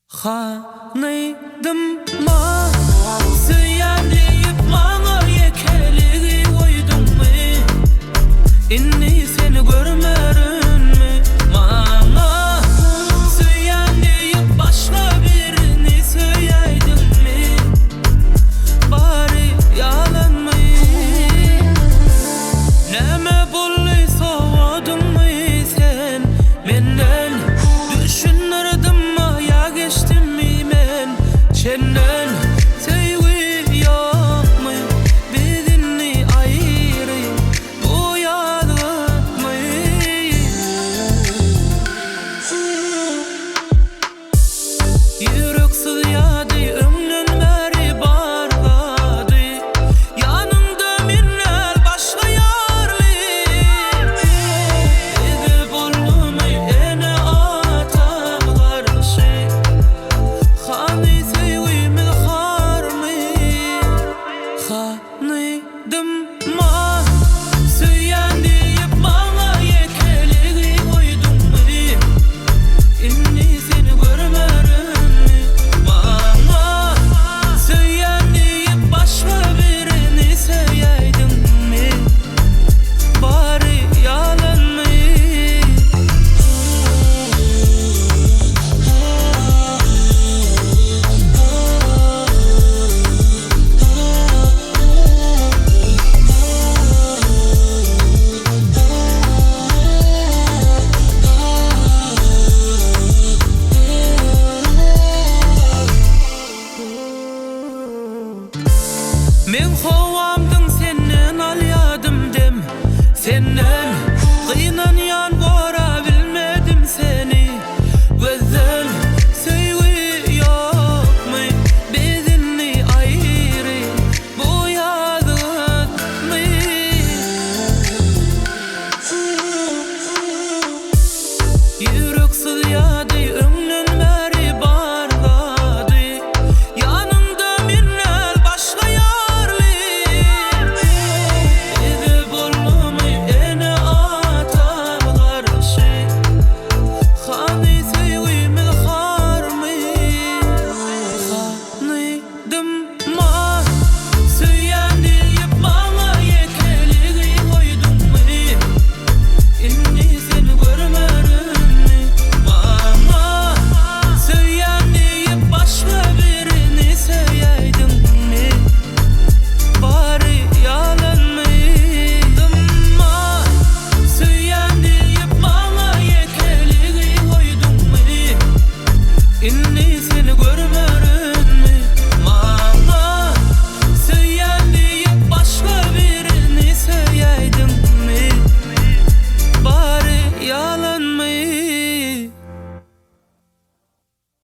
Hanıydım ma Süyen deyip bana yekeligi koydun mu? İnni seni görmerin mi? Bana süyen deyip başka birini söyleydin mi? Bari yalan mı? Neme bully soğudun mu sen menden? Düşünürdüm ya geçtim mi men senden? Sevgi yok mu? Bedeni ayrı bu yalan mı? Yüreksiz yadı ömrün beri barladı. Yanımda minel başka yarlı. Edip oldu mu ene ata karşı? Hani sevgimi har mı? Hanıydım ma Süyen deyip bana yekeligi koydun mu? İnni seni görmerin mi? Bana süyen deyip başka birini söyleydin mi? Bari yalan mı? Men hovamdın senden alyadım dem. Senden kıynanyan vara bilmedim seni. Gözden sevgi yok mu? Bedeni ayrı bu yalan mı? Yüreksiz yadı ömrün beri barladı. Yanımda minel başka yarlı. Edip oldu mu ene ata karşı? Hani sevgimi har mı? Hanıydım ma Süyen deyip bana yekeligi koydun mu? İnni seni görmerin mi? Bana süyen deyip başka birini söyleydin mi? Bari yalan mıydım ma Süyen deyip bana yekeligi koydun mu? İnni seni görmerin